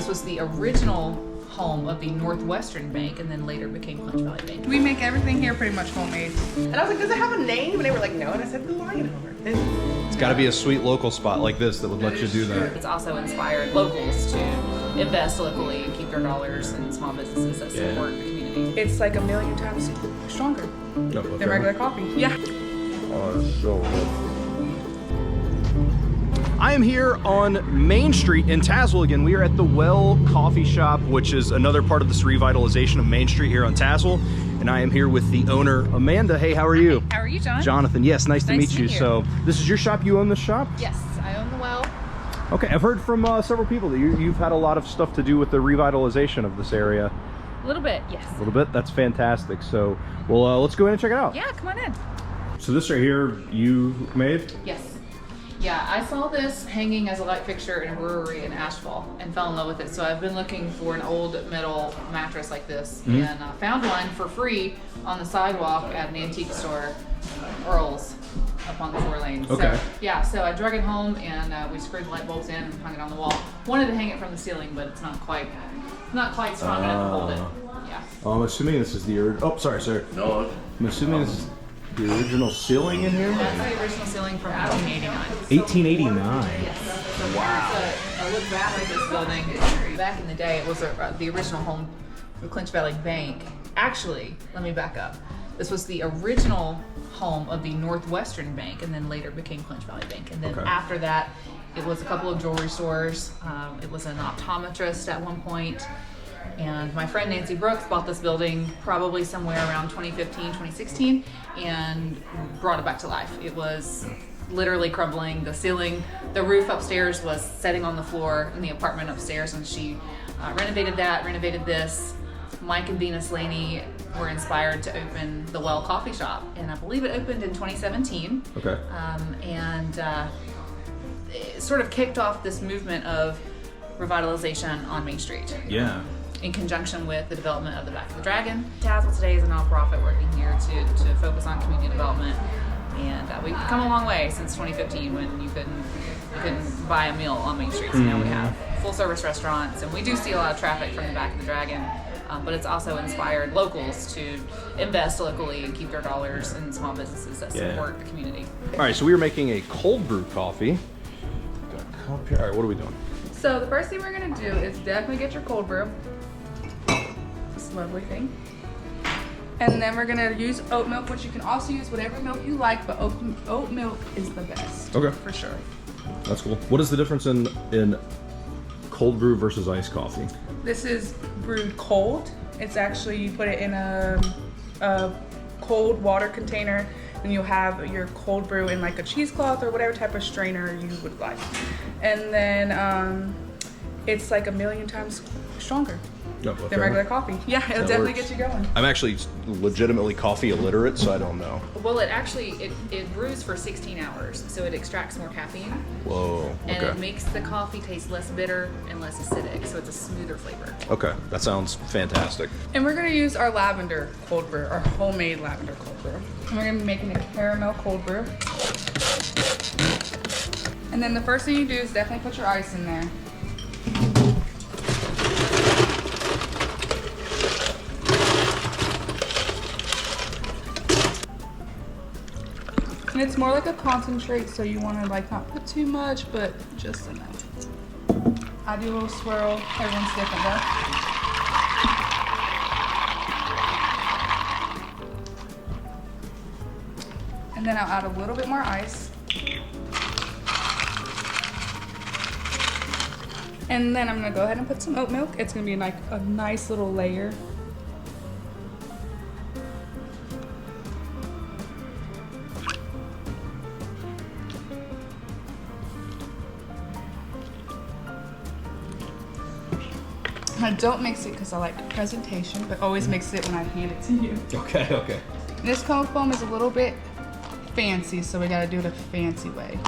This was the original home of the Northwestern Bank and then later became Clinch Valley Bank. We make everything here pretty much homemade. And I was like, does it have a name? And they were like, no. And I said, the Lionhorn. It's got to be a sweet local spot like this that would let you do that. It's also inspired locals to invest locally and keep their dollars in small businesses that support the community. It's like 1,000,000 times stronger than regular coffee. Yeah. Oh, that's so good. I am here on Main Street in Tazewell again. We are at the Well Coffee Shop, which is another part of this revitalization of Main Street here on Tazewell. And I am here with the owner, Amanda. Hey, how are you? How are you, John? Jonathan, yes, nice to meet you. So this is your shop, you own this shop? Yes, I own the Well. Okay, I've heard from several people that you've had a lot of stuff to do with the revitalization of this area. A little bit, yes. A little bit, that's fantastic. So, well, let's go in and check it out. Yeah, come on in. So this right here, you made? Yes. Yeah, I saw this hanging as a light fixture in a brewery in Asheville and fell in love with it. So I've been looking for an old metal mattress like this and found one for free on the sidewalk at an antique store, Earl's, up on the 4 lanes. Okay. So, yeah, so I drug it home and we screwed the light bulbs in and hung it on the wall. Wanted to hang it from the ceiling, but it's not quite strong enough to hold it. Yeah. I'm assuming this is the oh, sorry. No. I'm assuming this is the original ceiling in here? That's the original ceiling from 1889. 1889. Yes. So wow. A look back at this building. Back in the day, it was the original home for Clinch Valley Bank. Actually, let me back up. This was the original home of the Northwestern Bank and then later became Clinch Valley Bank. And then after that, it was a couple of jewelry stores. It was an optometrist at one point. And my friend Nancy Brooks bought this building probably somewhere around 2015, 2016 and brought it back to life. It was literally crumbling. The ceiling, the roof upstairs was setting on the floor in the apartment upstairs, and she renovated that, renovated this. Mike and Venus Laney were inspired to open the Well Coffee Shop, and I believe it opened in 2017. Okay. It sort of kicked off this movement of revitalization on Main Street. Yeah. In conjunction with the development of the Back of the Dragon. Tazewell today is a nonprofit working here to focus on community development, and we've come a long way since 2015 when you couldn't buy a meal on Main Street. So now we have full service restaurants, and we do see a lot of traffic from the Back of the Dragon, but it's also inspired locals to invest locally and keep their dollars in small businesses that support the community. All right, so we were making a cold brew coffee. Got a cup here. All right, what are we doing? So the first thing we're gonna do is definitely get your cold brew. This lovely thing. And then we're gonna use oat milk, which you can also use whatever milk you like, but oat milk is the best. Okay. For sure. That's cool. What is the difference in cold brew versus iced coffee? This is brewed cold. It's actually, you put it in a cold water container, and you'll have your cold brew in like a cheesecloth or whatever type of strainer you would like. And then it's like 1,000,000 times stronger than regular coffee. Yeah, it'll definitely get you going. I'm actually legitimately coffee illiterate, so I don't know. Well, it brews for 16 hours, so it extracts more caffeine. Whoa, And it makes the coffee taste less bitter and less acidic, so it's a smoother flavor. Okay, that sounds fantastic. And we're gonna use our lavender cold brew, our homemade lavender cold brew. And we're gonna be making a caramel cold brew. And then the first thing you do is definitely put your ice in there. And it's more like a concentrate, so you want to like not put too much, but just enough. I do a little swirl. Everyone's different though. And then I'll add a little bit more ice. And then I'm gonna go ahead and put some oat milk. It's gonna be like a nice little layer. I don't mix it because I like presentation, but always mix it when I hand it to you. Okay, okay. This cone foam is a little bit fancy, so we gotta do it a fancy way.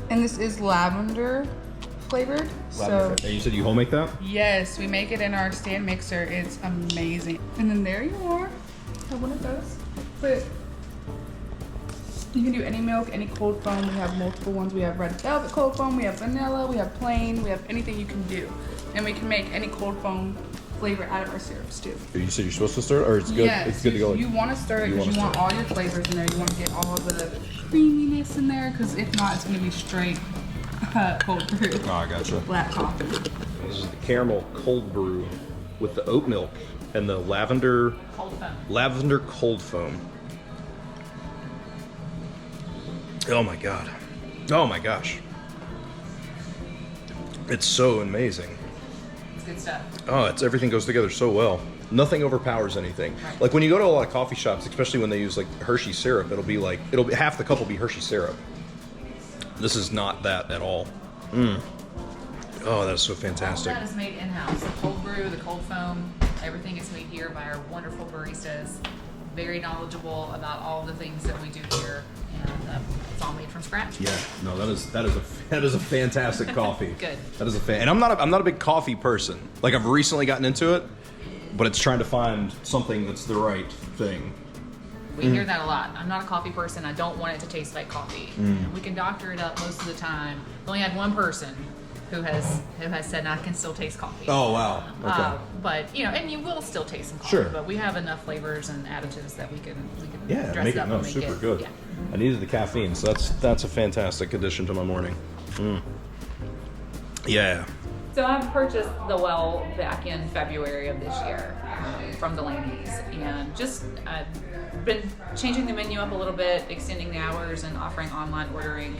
And this is lavender flavored. And you said you home make that? Yes, we make it in our stand mixer. It's amazing. And then there you are. Have one of those. But you can do any milk, any cold foam. We have multiple ones. We have red velvet cold foam. We have vanilla. We have plain. We have anything you can do. And we can make any cold foam flavor out of our syrups too. You said you're supposed to stir it, or it's good? Yes, it's good to go. You want to stir it because you want all your flavors in there. You want to get all the creaminess in there because if not, it's going to be straight cold brew. Oh, I gotcha. Black coffee. This is the caramel cold brew with the oat milk and the lavender cold foam. Oh my god. Oh my gosh. It's so amazing. It's good stuff. Oh, everything goes together so well. Nothing overpowers anything. Right. Like when you go to a lot of coffee shops, especially when they use like Hershey syrup, it'll be half the cup will be Hershey syrup. This is not that at all. Oh, that's so fantastic. All that is made in-house. The cold brew, the cold foam, everything is made here by our wonderful baristas. Very knowledgeable about all the things that we do here, and it's all made from scratch. Yeah, no, that is a fantastic coffee. Good. That is a fan, and I'm not a big coffee person. Like I've recently gotten into it, but it's trying to find something that's the right thing. We hear that a lot. I'm not a coffee person. I don't want it to taste like coffee. And we can doctor it up most of the time. We only had one person who has said I can still taste coffee. Oh wow. Okay. But and you will still taste some coffee. Sure. But we have enough flavors and additives that we can dress make it up it and make super it good. Yeah. I needed the caffeine, so that's a fantastic addition to my morning. Yeah. So I purchased the well back in February of this year from the Laney's, and just been changing the menu up a little bit, extending the hours, and offering online ordering.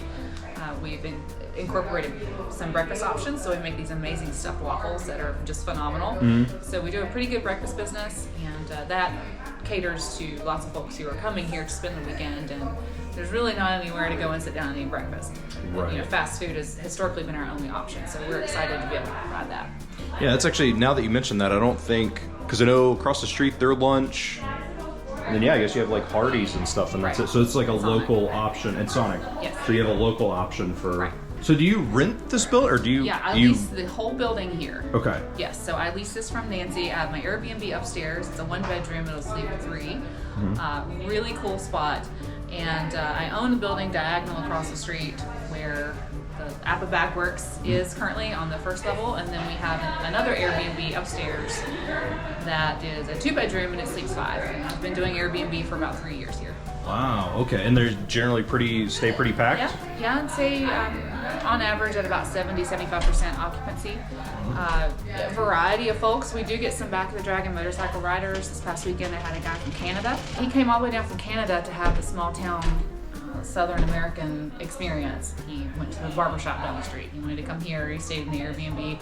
We've incorporated some breakfast options, so we make these amazing stuffed waffles that are just phenomenal. So we do a pretty good breakfast business, and that caters to lots of folks who are coming here to spend the weekend, and there's really not anywhere to go and sit down and eat breakfast. Right. Fast food has historically been our only option, so we're excited to be able to provide that. Yeah, that's actually, now that you mentioned that, I don't think, because I know across the street their lunch, and then I guess you have like Hardee's and stuff, and that's it. So it's like a local option, and Sonic. Yes. So you have a local option for. Right. So do you rent this building, or do you? Yeah, I lease the whole building here. Okay. Yes, so I lease this from Nancy. I have my Airbnb upstairs. It's a 1-bedroom. It'll sleep 3. Really cool spot. And I own the building diagonal across the street where the Appalachia Works is currently on the first level, and then we have another Airbnb upstairs that is a 2-bedroom and it sleeps 5. And I've been doing Airbnb for about 3 years here. Wow. Okay, and they're generally stay pretty packed. Yeah, I'd say on average at about 70-75% occupancy. A variety of folks. We do get some Back of the Dragon motorcycle riders. This past weekend I had a guy from Canada. He came all the way down from Canada to have the small town Southern American experience. He went to the barbershop down the street. He wanted to come here. He stayed in the Airbnb.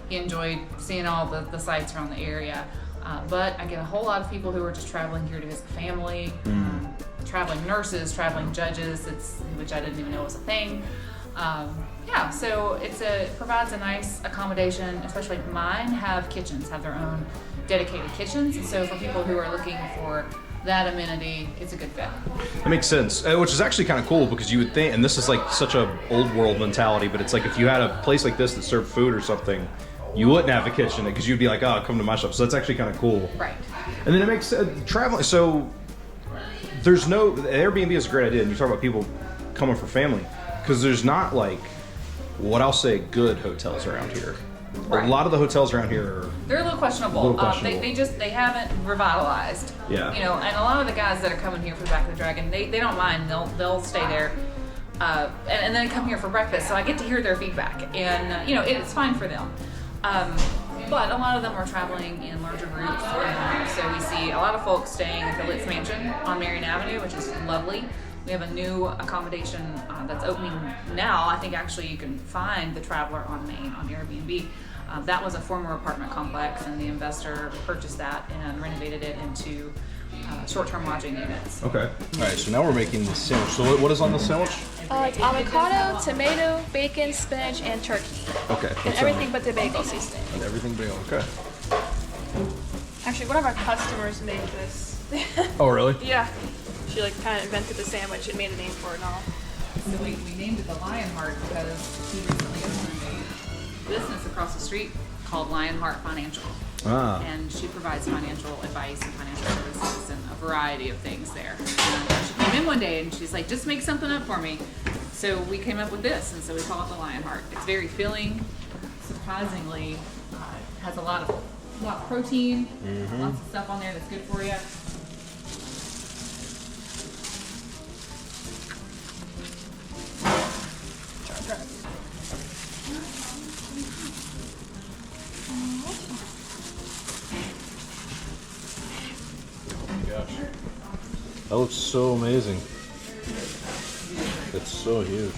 He enjoyed seeing all the sights around the area. But I get a whole lot of people who are just traveling here to visit family, traveling nurses, traveling judges, which I didn't even know was a thing. So it provides a nice accommodation, especially mine have their own dedicated kitchens. And so for people who are looking for that amenity, it's a good fit. That makes sense, which is actually kind of cool because you would think, and this is like such a old world mentality, but it's like if you had a place like this that served food or something, you wouldn't have a kitchen because you'd be like, oh, come to my shop. So that's actually kind of cool. Right. And then it makes traveling. So Airbnb is a great idea. And you talk about people coming for family because there's not like what I'll say good hotels around here. Right. A lot of the hotels around here they're a little questionable. They haven't revitalized. Yeah. And a lot of the guys that are coming here for Back of the Dragon, they don't mind. They'll stay there. And then come here for breakfast, so I get to hear their feedback, and it's fine for them. But a lot of them are traveling in larger groups, so we see a lot of folks staying at the Litz Mansion on Marion Avenue, which is lovely. We have a new accommodation that's opening now. I think actually you can find the Traveler on Main on Airbnb. That was a former apartment complex, and the investor purchased that and renovated it into short-term lodging units. Okay. All right, so now we're making the sandwich. So what is on the sandwich? It's avocado, tomato, bacon, spinach, and turkey. Okay. And everything but the bagel seasoning. And everything bagel. Okay. Actually, one of our customers made this. Oh, really? Yeah. She kind of invented the sandwich and made a name for it and all. So we named it the Lionheart because he recently opened business across the street called Lionheart Financial. And she provides financial advice and financial services and a variety of things there. And she came in one day and she's like, just make something up for me. So we came up with this, and so we call it the Lionheart. It's very filling, surprisingly, has a lot of protein, lots of stuff on there that's good for you. That looks so amazing. It's so huge.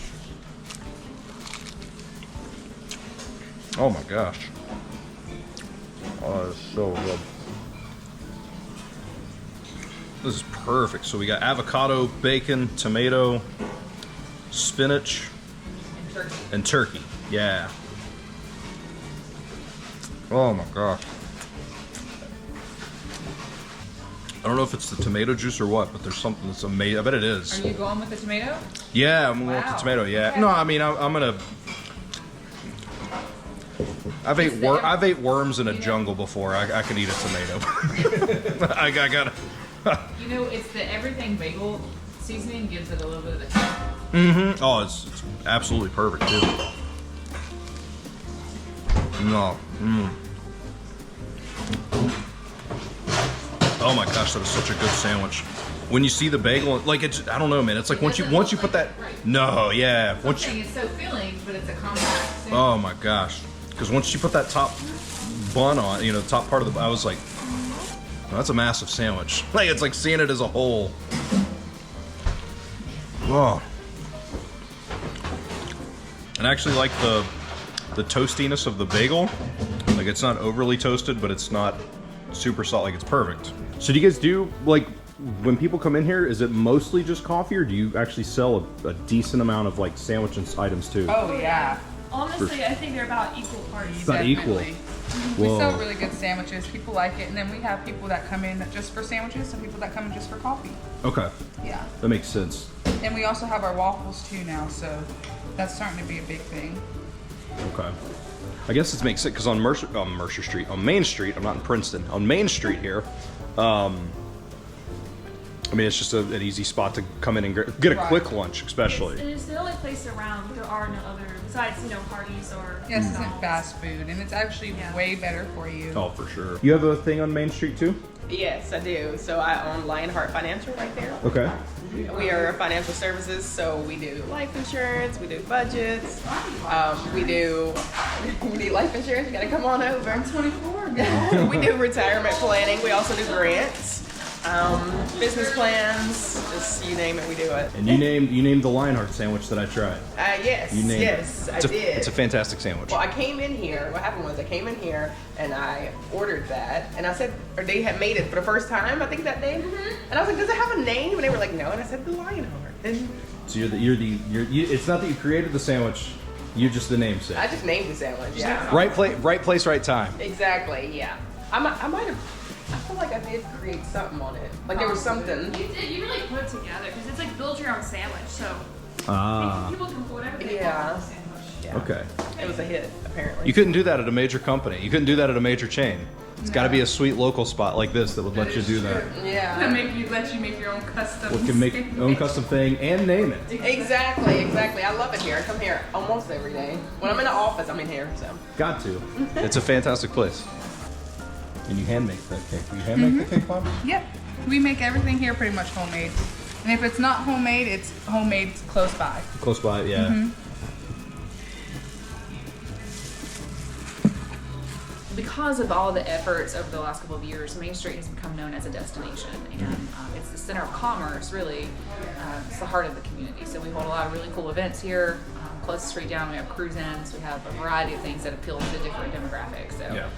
Oh my gosh. Oh, that's so good. This is perfect. So we got avocado, bacon, tomato, spinach, and turkey. Yeah. Oh my gosh. I don't know if it's the tomato juice or what, but there's something that's amazing. I bet it is. Are you going with the tomato? Yeah, I'm going with the tomato. Yeah. Okay. No, I mean I'm gonna. I've ate worms in a jungle before. I can eat a tomato. I gotta. You know, it's the everything bagel seasoning gives it a little bit of the kick. Oh, it's absolutely perfect too. No. Oh my gosh, that is such a good sandwich. When you see the bagel, like it's, I don't know, man. It's like once you put that, no, yeah. Once you, it's so filling, but it's a compact sandwich. Oh my gosh, because once you put that top bun on, you know, the top part of the, I was like, oh, that's a massive sandwich. Like it's like seeing it as a whole. Oh. And I actually like the toastiness of the bagel. Like it's not overly toasted, but it's not super salt. Like it's perfect. So do you guys do, like, when people come in here, is it mostly just coffee, or do you actually sell a decent amount of like sandwich and items too? Oh yeah. Honestly, I think they're about equal parties. It's not equal. We sell really good sandwiches. People like it, and then we have people that come in just for sandwiches and people that come in just for coffee. Okay. Yeah. That makes sense. And we also have our waffles too now, so that's starting to be a big thing. Okay. I guess it makes sense because on Mercer Street, on Main Street, I'm not in Princeton, on Main Street here, I mean, it's just an easy spot to come in and get a quick lunch, especially. It's the only place around. There are no other, besides, Hardee's or Yes, it's fast food, and it's actually way better for you. Oh, for sure. You have a thing on Main Street too? Yes, I do. So I own Lionheart Financial right there. Okay. We are financial services, so we do life insurance, we do budgets, we do life insurance. You gotta come on over. I'm 24. We do retirement planning. We also do grants, business plans. Just you name it, we do it. And you named the Lionheart sandwich that I tried. Yes, You named yes, it. I did. It's a fantastic sandwich. Well, I came in here. What happened was I came in here and I ordered that, and I said, or they had made it for the first time, I think that day. And I was like, "Does it have a name?" And they were like, "No." And I said, "The Lionheart." And So it's not that you created the sandwich, you're just the namesake. I just named the sandwich. Yeah. Right place, right time. Exactly. Yeah. I might have. I feel like I did create something on it. Like there was something. You did. You really put it together because it's like build your own sandwich. So people can put whatever they want on the sandwich. Yeah. Okay. It was a hit, apparently. You couldn't do that at a major company. You couldn't do that at a major chain. It's got to be a sweet local spot like this that would let you do that. Yeah. Let you make your own custom. We can make own custom thing and name it. Exactly. I love it here. I come here almost every day. When I'm in the office, I'm in here. So. Got to. It's a fantastic place. And you hand make that cake. You hand make the cake, Bob? Yep. We make everything here pretty much homemade. And if it's not homemade, it's homemade close by. Close by, yeah. Because of all the efforts over the last couple of years, Main Street has become known as a destination, and it's the center of commerce, really. It's the heart of the community. So we hold a lot of really cool events here. Close the street down, we have cruise-ins, we have a variety of things that appeal to different demographics. So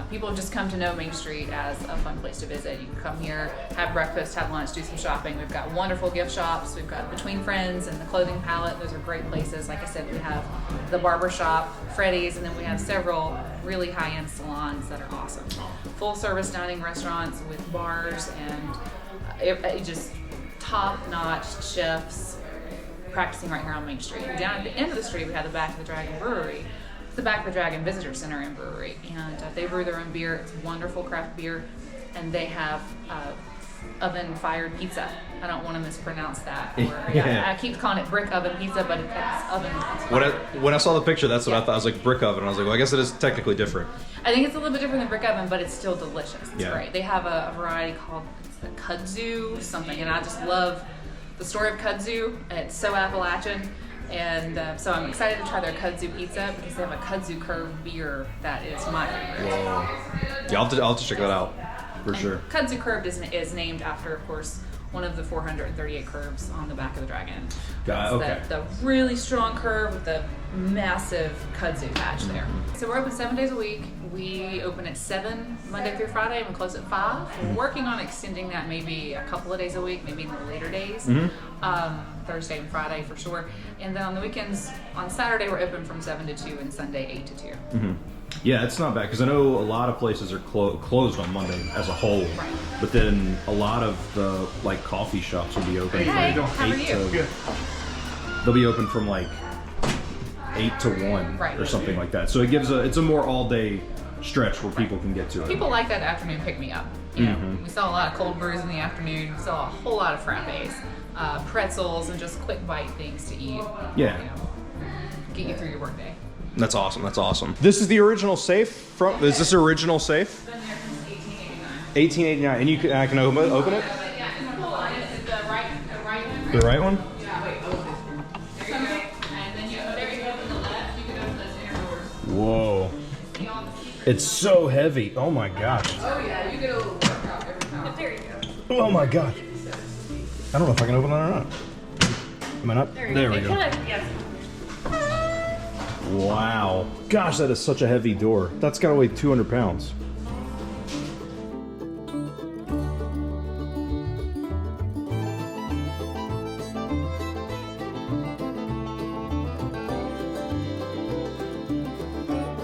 people just come to know Main Street as a fun place to visit. You can come here, have breakfast, have lunch, do some shopping. We've got wonderful gift shops. We've got Between Friends and the Clothing Palette. Those are great places. Like I said, we have the barber shop, Freddy's, and then we have several really high-end salons that are awesome. Full-service dining restaurants with bars and it just top-notch chefs practicing right here on Main Street. And down at the end of the street, we have the Back of the Dragon Brewery. the Back of the Dragon Visitor Center and Brewery, and they brew their own beer. It's wonderful craft beer, and they have oven-fired pizza. I don't want to mispronounce that. Or, I keep calling it brick oven pizza, but it's oven. When I saw the picture, that's what I thought. I was like, brick oven. I was like, well, I guess it is technically different. I think it's a little bit different than brick oven, but it's still delicious. It's great. They have a variety called the kudzu something, and I just love the story of kudzu. It's so Appalachian, and so I'm excited to try their kudzu pizza because they have a kudzu curve beer that is my favorite. Whoa. Yeah, I'll have to check that out for sure. Kudzu curved is named after, of course, one of the 438 curves on the Back of the Dragon. Okay. The really strong curve with the massive kudzu patch there. So we're open 7 days a week. We open at 7 Monday through Friday and we close at 5. We're working on extending that maybe a couple of days a week, maybe in the later days. Thursday and Friday for sure. And then on the weekends, on Saturday we're open from 7 to 2 and Sunday 8 to 2. Yeah, it's not bad because I know a lot of places are closed on Monday as a whole, Right. but then a lot of the like coffee shops will be open from Hey, how are 8 you? to. They'll be open from like 8 to 1 Right. or something like that. So it's a more all day stretch where people can get to it. People like that afternoon pick me up. You know, we saw a lot of cold brews in the afternoon. We saw a whole lot of frappes, pretzels, and just quick bite things to eat. Yeah. You know, get you through your workday. That's awesome. That's awesome. This is the original safe. Is this the original safe? Been there since 1889. 1889, and I can open it. Yeah, the right one. The right one. Yeah, wait, there you go. And then there you go on the left. You can open those inner doors. Whoa. See all the secrets? It's so heavy. Oh my gosh. Oh yeah, you get a little workout every time. There you go. Oh my gosh. I don't know if I can open it or not. Am I not? There we go. Yes. Wow. Gosh, that is such a heavy door. That's got to weigh 200 pounds.